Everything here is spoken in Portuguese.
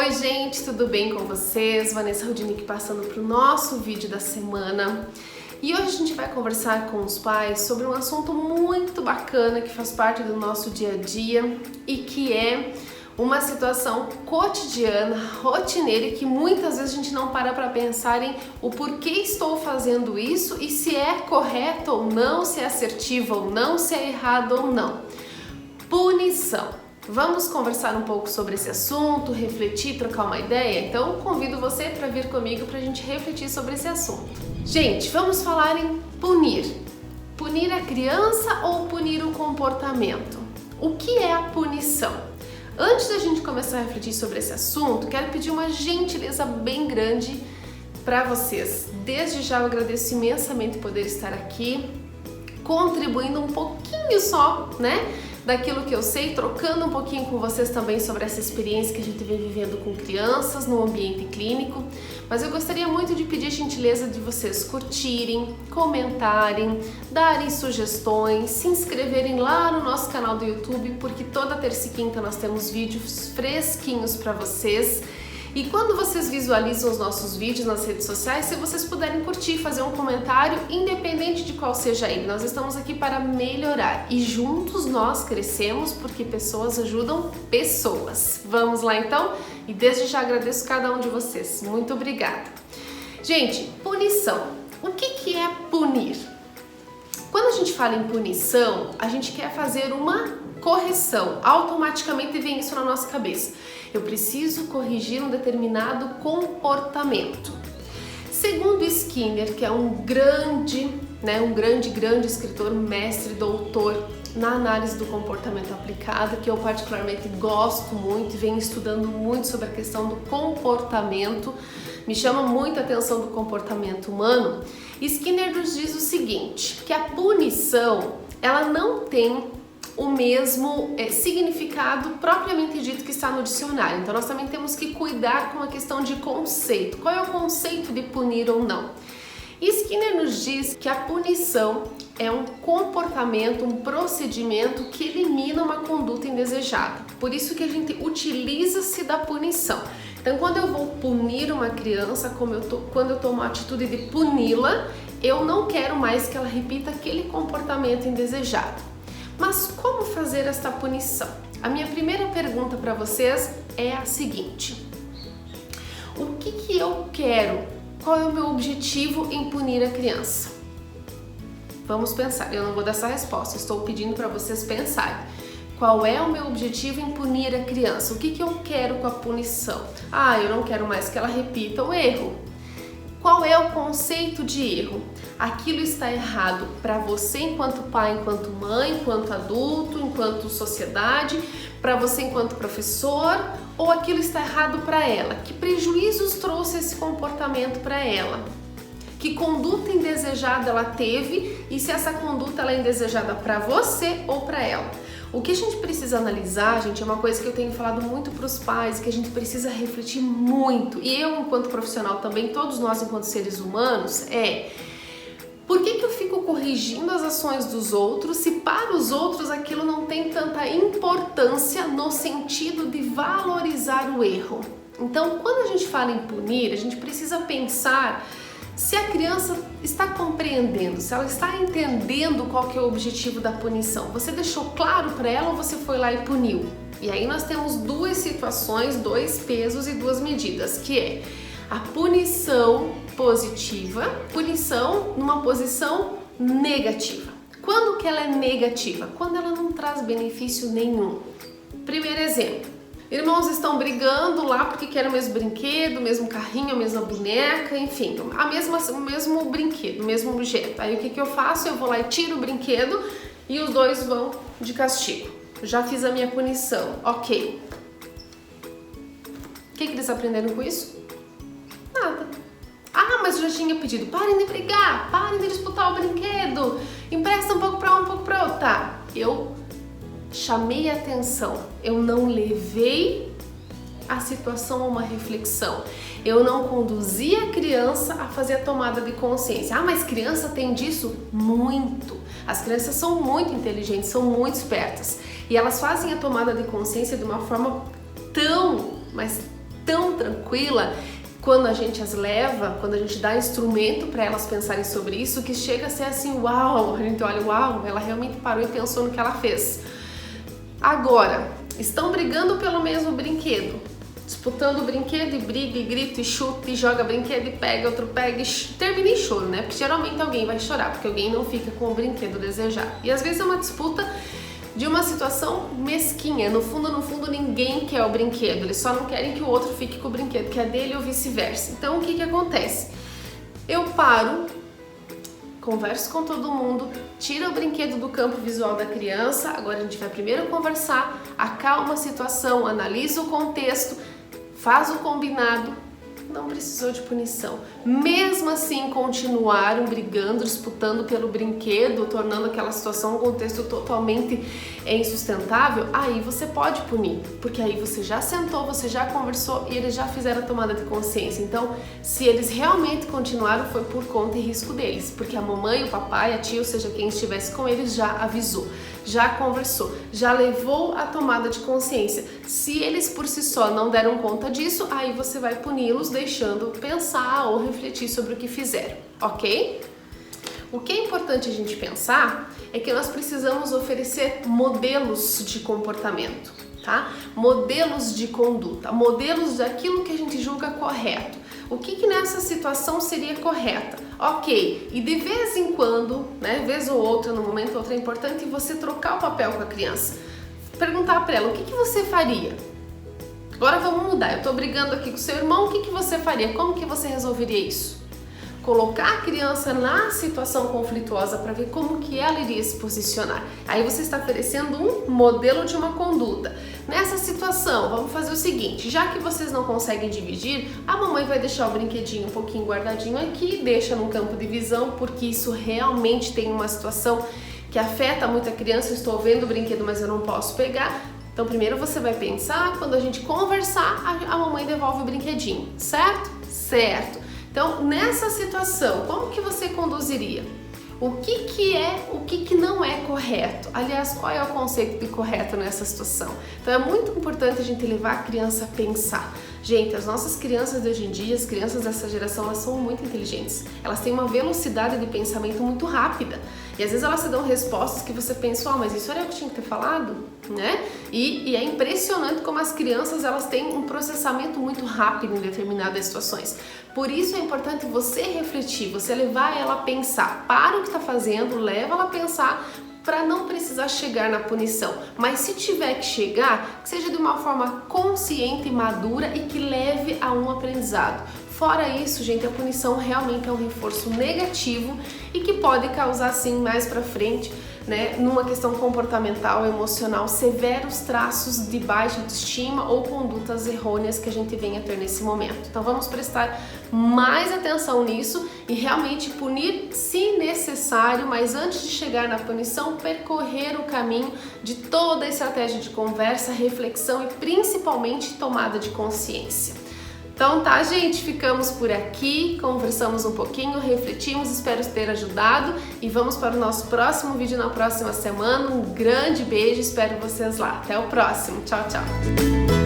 Oi gente, tudo bem com vocês? Vanessa Rudnick passando para o nosso vídeo da semana. E hoje a gente vai conversar com os pais sobre um assunto muito bacana que faz parte do nosso dia a dia e que é uma situação cotidiana, rotineira e que muitas vezes a gente não para pensar em o porquê estou fazendo isso e se é correto ou não, se é assertivo ou não, se é errado ou não. Punição. Vamos conversar um pouco sobre esse assunto, refletir, trocar uma ideia? Então convido você para vir comigo para a gente refletir sobre esse assunto. Gente, vamos falar em punir. Punir a criança ou punir o comportamento? O que é a punição? Antes da gente começar a refletir sobre esse assunto, quero pedir uma gentileza bem grande para vocês. Desde já eu agradeço imensamente poder estar aqui, contribuindo um pouquinho só, daquilo que eu sei, trocando um pouquinho com vocês também sobre essa experiência que a gente vem vivendo com crianças no ambiente clínico. Mas eu gostaria muito de pedir a gentileza de vocês curtirem, comentarem, darem sugestões, se inscreverem lá no nosso canal do YouTube, porque toda terça e quinta nós temos vídeos fresquinhos para vocês. E quando vocês visualizam os nossos vídeos nas redes sociais, se vocês puderem curtir, fazer um comentário, independente de qual seja ele, nós estamos aqui para melhorar e juntos nós crescemos porque pessoas ajudam pessoas. Vamos lá então? E desde já agradeço cada um de vocês. Muito obrigada. Gente, punição. O que é punir? Quando a gente fala em punição, a gente quer fazer uma correção. Automaticamente vem isso na nossa cabeça. Eu preciso corrigir um determinado comportamento. Segundo Skinner, que é um grande escritor, mestre, doutor na análise do comportamento aplicado, que eu particularmente gosto muito e venho estudando muito sobre a questão do comportamento, me chama muito a atenção do comportamento humano. Skinner nos diz o seguinte, que a punição, ela não tem o mesmo significado propriamente dito que está no dicionário. Então nós também temos que cuidar com a questão de conceito. Qual é o conceito de punir ou não? Skinner nos diz que a punição é um comportamento, um procedimento que elimina uma conduta indesejada. Por isso que a gente utiliza-se da punição. Então quando eu vou punir uma criança, quando eu tomo a atitude de puni-la, eu não quero mais que ela repita aquele comportamento indesejado. Mas como fazer esta punição? A minha primeira pergunta para vocês é a seguinte: o que eu quero? Qual é o meu objetivo em punir a criança? Vamos pensar, eu não vou dar essa resposta, estou pedindo para vocês pensarem. Qual é o meu objetivo em punir a criança? O que eu quero com a punição? Eu não quero mais que ela repita o erro. Qual é o conceito de erro? Aquilo está errado para você enquanto pai, enquanto mãe, enquanto adulto, enquanto sociedade, para você enquanto professor, ou aquilo está errado para ela? Que prejuízos trouxe esse comportamento para ela? Que conduta indesejada ela teve e se essa conduta ela é indesejada para você ou para ela? O que a gente precisa analisar, gente, é uma coisa que eu tenho falado muito para os pais, que a gente precisa refletir muito, e eu enquanto profissional também, todos nós enquanto seres humanos, por que eu fico corrigindo as ações dos outros se para os outros aquilo não tem tanta importância no sentido de valorizar o erro? Então, quando a gente fala em punir, a gente precisa pensar se a criança está compreendendo, se ela está entendendo qual que é o objetivo da punição. Você deixou claro para ela ou você foi lá e puniu? E aí nós temos duas situações, dois pesos e duas medidas, que é a punição positiva, punição numa posição negativa. Quando que ela é negativa? Quando ela não traz benefício nenhum. Primeiro exemplo. Irmãos estão brigando lá porque querem o mesmo brinquedo, o mesmo carrinho, a mesma boneca, enfim, o mesmo brinquedo, o mesmo objeto. Aí o que eu faço? Eu vou lá e tiro o brinquedo e os dois vão de castigo. Já fiz a minha punição, ok. O que eles aprenderam com isso? Nada. Mas eu já tinha pedido, parem de brigar, parem de disputar o brinquedo, empresta um pouco para um pouco para outro. Tá, eu chamei a atenção, eu não levei a situação a uma reflexão, eu não conduzi a criança a fazer a tomada de consciência. Mas criança tem disso? Muito. As crianças são muito inteligentes, são muito espertas e elas fazem a tomada de consciência de uma forma tão, mas tão tranquila quando a gente as leva, quando a gente dá instrumento para elas pensarem sobre isso, que chega a ser assim, uau, a gente olha, uau, ela realmente parou e pensou no que ela fez. Agora, estão brigando pelo mesmo brinquedo, disputando o brinquedo e briga e grita e chuta e joga brinquedo e pega, outro pega e termina em choro, né? Porque geralmente alguém vai chorar, porque alguém não fica com o brinquedo desejado. E às vezes é uma disputa de uma situação mesquinha. No fundo, ninguém quer o brinquedo. Eles só não querem que o outro fique com o brinquedo, que é dele ou vice-versa. Então, o que acontece? Eu paro, converso com todo mundo, tira o brinquedo do campo visual da criança. Agora a gente vai primeiro conversar, acalma a situação, analisa o contexto, faz o combinado. Não precisou de punição. Mesmo assim, continuaram brigando, disputando pelo brinquedo, tornando aquela situação um contexto totalmente insustentável, aí você pode punir, porque aí você já sentou, você já conversou e eles já fizeram a tomada de consciência. Então, se eles realmente continuaram, foi por conta e risco deles, porque a mamãe, o papai, a tia, ou seja, quem estivesse com eles já avisou, já conversou, já levou a tomada de consciência. Se eles por si só não deram conta disso, aí você vai puni-los, deixando pensar ou refletir sobre o que fizeram, ok? O que é importante a gente pensar é que nós precisamos oferecer modelos de comportamento, tá? Modelos de conduta, modelos daquilo que a gente julga correto. O que nessa situação seria correta? Ok, e de vez em quando, né, vez ou outra, no momento ou outro, é importante você trocar o papel com a criança. Perguntar para ela, o que você faria? Agora vamos mudar, eu tô brigando aqui com seu irmão, o que você faria? Como que você resolveria isso? Colocar a criança na situação conflituosa para ver como que ela iria se posicionar. Aí você está oferecendo um modelo de uma conduta. Nessa situação, vamos fazer o seguinte, já que vocês não conseguem dividir, a mamãe vai deixar o brinquedinho um pouquinho guardadinho aqui, deixa no campo de visão, porque isso realmente tem uma situação que afeta muito a criança. Eu estou vendo o brinquedo, mas eu não posso pegar. Então primeiro você vai pensar, quando a gente conversar, a mamãe devolve o brinquedinho, certo? Certo. Então, nessa situação, como que você conduziria? O que não é correto? Aliás, qual é o conceito de correto nessa situação? Então, é muito importante a gente levar a criança a pensar. Gente, as nossas crianças de hoje em dia, as crianças dessa geração, elas são muito inteligentes. Elas têm uma velocidade de pensamento muito rápida. E às vezes elas te dão respostas que você pensa, mas isso era o que tinha que ter falado, né? E é impressionante como as crianças, elas têm um processamento muito rápido em determinadas situações. Por isso é importante você refletir, você levar ela a pensar. Para o que está fazendo, leva ela a pensar, para não precisar chegar na punição. Mas se tiver que chegar, que seja de uma forma consciente e madura e que leve a um aprendizado. Fora isso, gente, a punição realmente é um reforço negativo e que pode causar, sim, mais pra frente, né, numa questão comportamental, emocional, severos traços de baixa autoestima ou condutas errôneas que a gente vem a ter nesse momento. Então vamos prestar mais atenção nisso e realmente punir se necessário, mas antes de chegar na punição, percorrer o caminho de toda a estratégia de conversa, reflexão e principalmente tomada de consciência. Então tá, gente, ficamos por aqui, conversamos um pouquinho, refletimos, espero ter ajudado e vamos para o nosso próximo vídeo na próxima semana. Um grande beijo, espero vocês lá. Até o próximo. Tchau, tchau.